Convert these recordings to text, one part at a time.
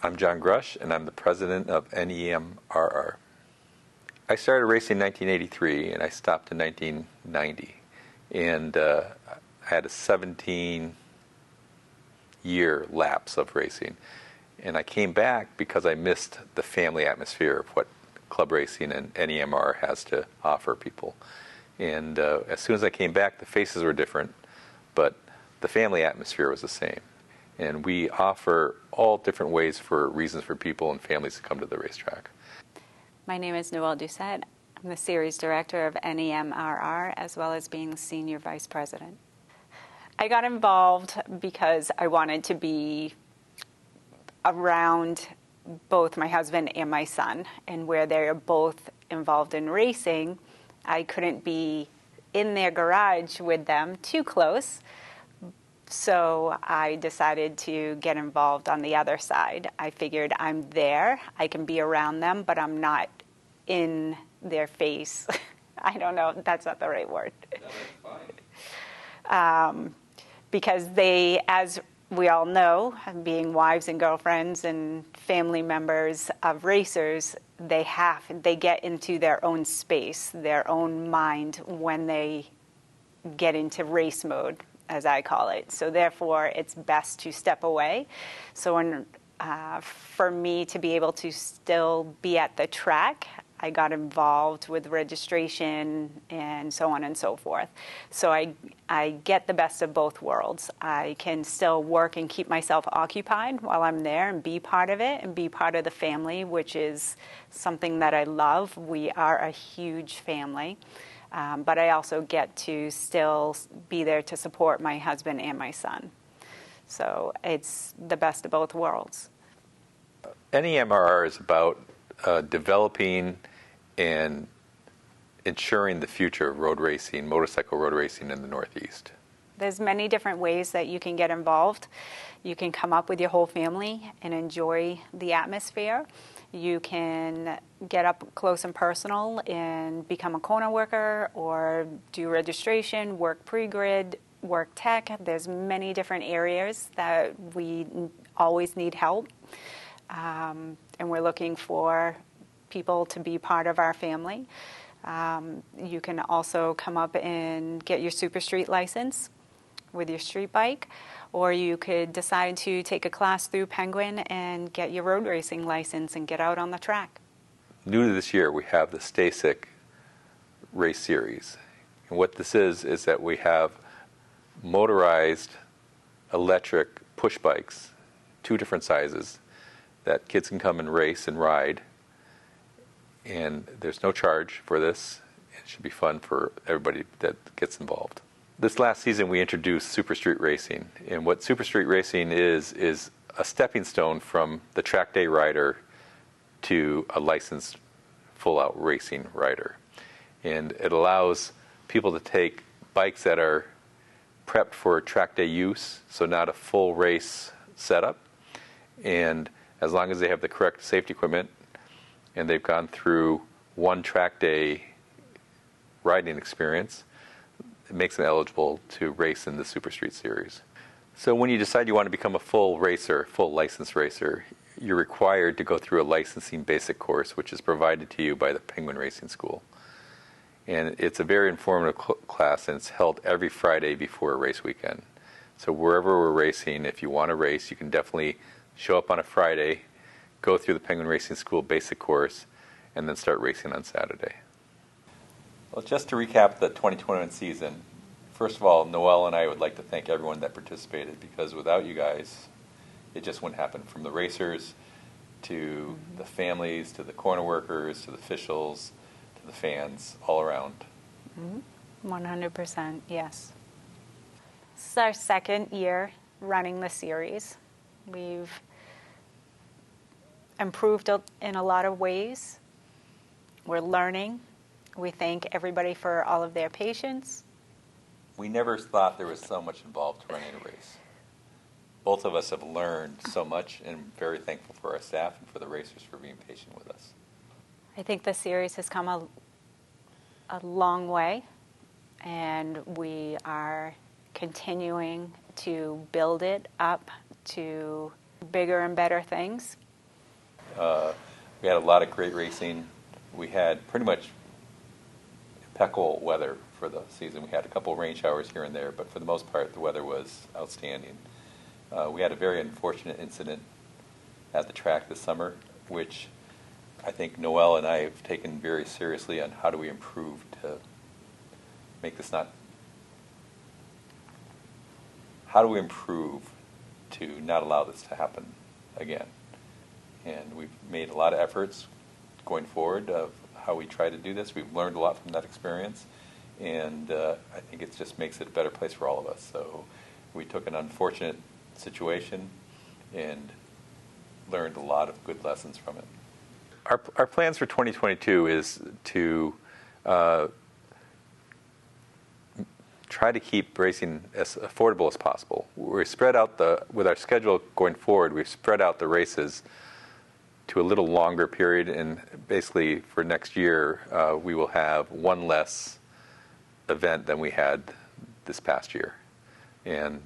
I'm John Grush, and I'm the president of NEMRR. I started racing in 1983, and I stopped in 1990. And I had a 17-year lapse of racing. And I came back because I missed the family atmosphere of what club racing and NEMR has to offer people. And as soon as I came back, the faces were different, but the family atmosphere was the same. And we offer all different ways for reasons for people and families to come to the racetrack. My name is Noelle Doucette. I'm the series director of NEMRR, as well as being the senior vice president. I got involved because I wanted to be around both my husband and my son, and where they are both involved in racing, I couldn't be in their garage with them too close. So I decided to get involved on the other side. I figured I'm there, I can be around them, but I'm not in their face. I don't know, that's not the right word. That's fine. Because they, as we all know, being wives and girlfriends and family members of racers, they get into their own space, their own mind when they get into race mode, as I call it. So therefore, it's best to step away. So for me to be able to still be at the track, I got involved with registration and so on and so forth. So I get the best of both worlds. I can still work and keep myself occupied while I'm there and be part of it and be part of the family, which is something that I love. We are a huge family. But I also get to still be there to support my husband and my son. So it's the best of both worlds. NEMRR is about developing and ensuring the future of road racing, motorcycle road racing in the Northeast. There's many different ways that you can get involved. You can come up with your whole family and enjoy the atmosphere. You can get up close and personal and become a corner worker or do registration, work pre-grid, work tech. There's many different areas that we always need help. And we're looking for people to be part of our family. You can also come up and get your Superstreet license with your street bike, or you could decide to take a class through Penguin and get your road racing license and get out on the track. New to this year, we have the STASIC race series. And what this is that we have motorized electric push bikes, 2 different sizes, that kids can come and race and ride. And there's no charge for this. It should be fun for everybody that gets involved. This last season, we introduced Superstreet racing. And what Superstreet racing is a stepping stone from the track day rider to a licensed full-out racing rider. And it allows people to take bikes that are prepped for track day use, so not a full race setup. And as long as they have the correct safety equipment and they've gone through one track day riding experience, it makes them eligible to race in the Superstreet series. So when you decide you want to become a full racer, full licensed racer, you're required to go through a licensing basic course, which is provided to you by the Penguin Racing School. And it's a very informative class, and it's held every Friday before a race weekend. So wherever we're racing, if you want to race, you can definitely show up on a Friday, go through the Penguin Racing School basic course, and then start racing on Saturday. Well, just to recap the 2021 season, first of all, Noelle and I would like to thank everyone that participated, because without you guys, it just wouldn't happen. From the racers to the families, to the corner workers, to the officials, to the fans, all around. 100%, yes. This is our second year running the series. We've improved in a lot of ways. We're learning. We thank everybody for all of their patience. We never thought there was so much involved to running a race. Both of us have learned so much, and very thankful for our staff and for the racers for being patient with us. I think the series has come a long way, and we are continuing to build it up to bigger and better things. We had a lot of great racing. We had pretty much impeccable weather for the season. We had a couple of rain showers here and there, but for the most part, the weather was outstanding. We had a very unfortunate incident at the track this summer, which I think Noel and I have taken very seriously on how do we improve to make this not... How do we improve to not allow this to happen again? And we've made a lot of efforts going forward of how we try to do this. We've learned a lot from that experience, and I think it just makes it a better place for all of us. So we took an unfortunate situation and learned a lot of good lessons from it. Our plans for 2022 is to try to keep racing as affordable as possible. We spread out with our schedule going forward, we've spread out the races to a little longer period, and basically for next year we will have one less event than we had this past year. And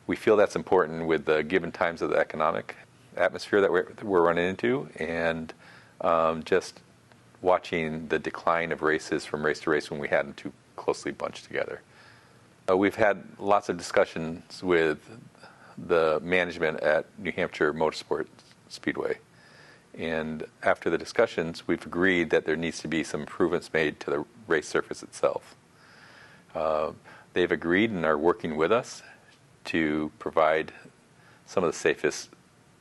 we feel that's important with the given times of the economic atmosphere that we're running into, and just watching the decline of races from race to race when we had them too closely bunched together. We've had lots of discussions with the management at New Hampshire Motorsport Speedway, and after the discussions, we've agreed that there needs to be some improvements made to the race surface itself. They've agreed and are working with us to provide some of the safest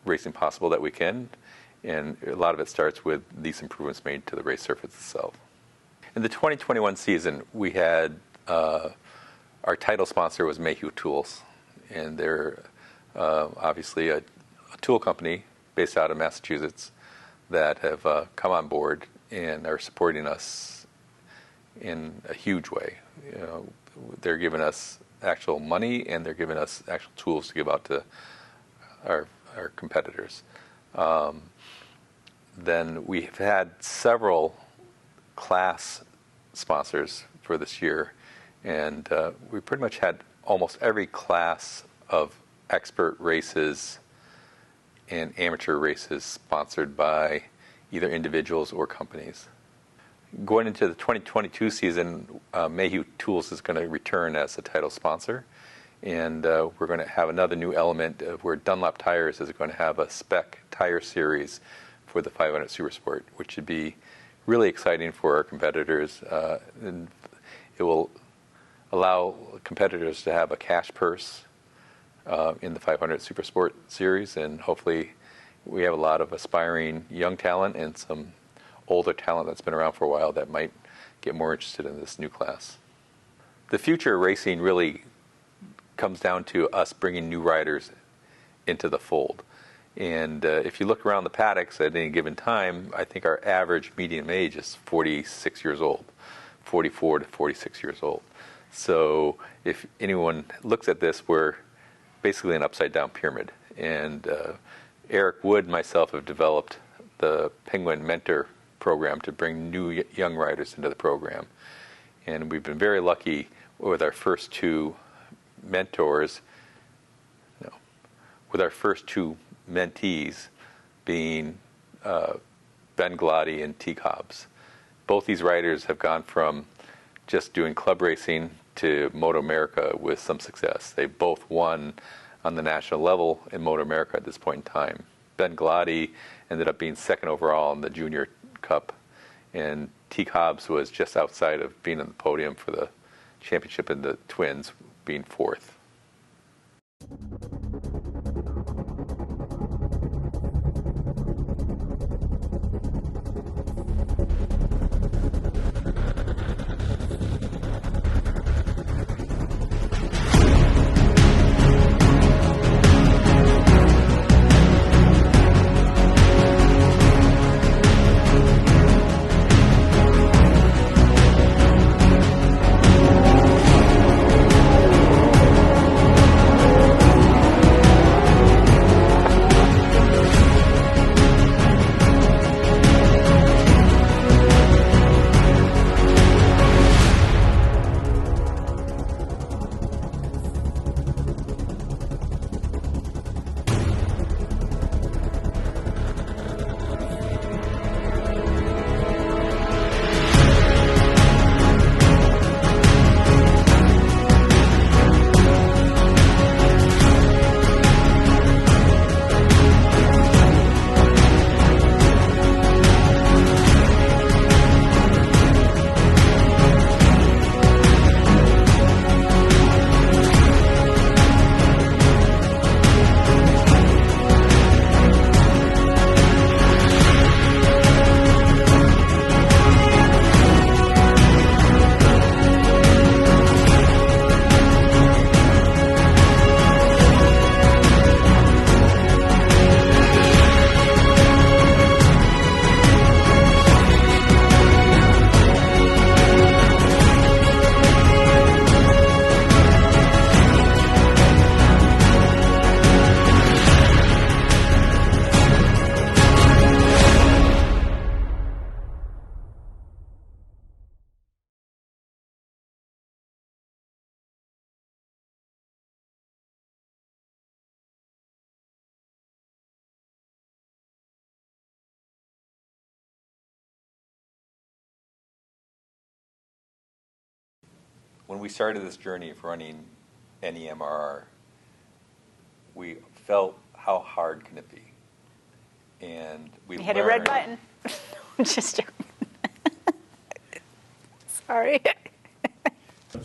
racing possible that we can, and a lot of it starts with these improvements made to the race surface itself. In the 2021 season, we had our title sponsor was Mayhew Tools, and they're obviously a tool company based out of Massachusetts that have come on board and are supporting us in a huge way. You know, they're giving us actual money, and they're giving us actual tools to give out to our competitors. Then we've had several class sponsors for this year, and we pretty much had almost every class of expert races and amateur races sponsored by either individuals or companies. Going into the 2022 season, Mayhew Tools is going to return as a title sponsor, and we're going to have another new element of where Dunlop Tires is going to have a spec tire series for the 500 Supersport, which should be really exciting for our competitors, and it will allow competitors to have a cash purse in the 500 Supersport series, and hopefully we have a lot of aspiring young talent and some older talent that's been around for a while that might get more interested in this new class. The future of racing really comes down to us bringing new riders into the fold. And if you look around the paddocks at any given time, I think our average median age is 46 years old, 44 to 46 years old. So if anyone looks at this, we're basically an upside-down pyramid. And Eric Wood and myself have developed the Penguin Mentor program to bring new young riders into the program. And we've been very lucky with our first two mentors, with our first two mentees being Ben Glotty and T. Cobbs. Both these riders have gone from just doing club racing to Moto America with some success. They both won on the national level in Moto America at this point in time. Ben Glotty ended up being second overall in the Junior Cup, and T. Cobbs was just outside of being on the podium for the championship in the Twins, being fourth. when we started this journey of running NEMRR, we felt how hard can it be, and we hit a red button. I'm just joking. Sorry.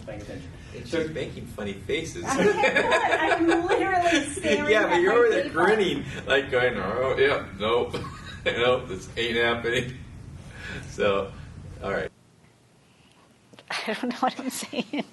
Paying attention. She's making funny faces. I'm literally staring Yeah, at but you're my over there paper. grinning, like going, "Oh, yeah, nope, nope, this ain't happening." So, all right. I don't know what I'm saying.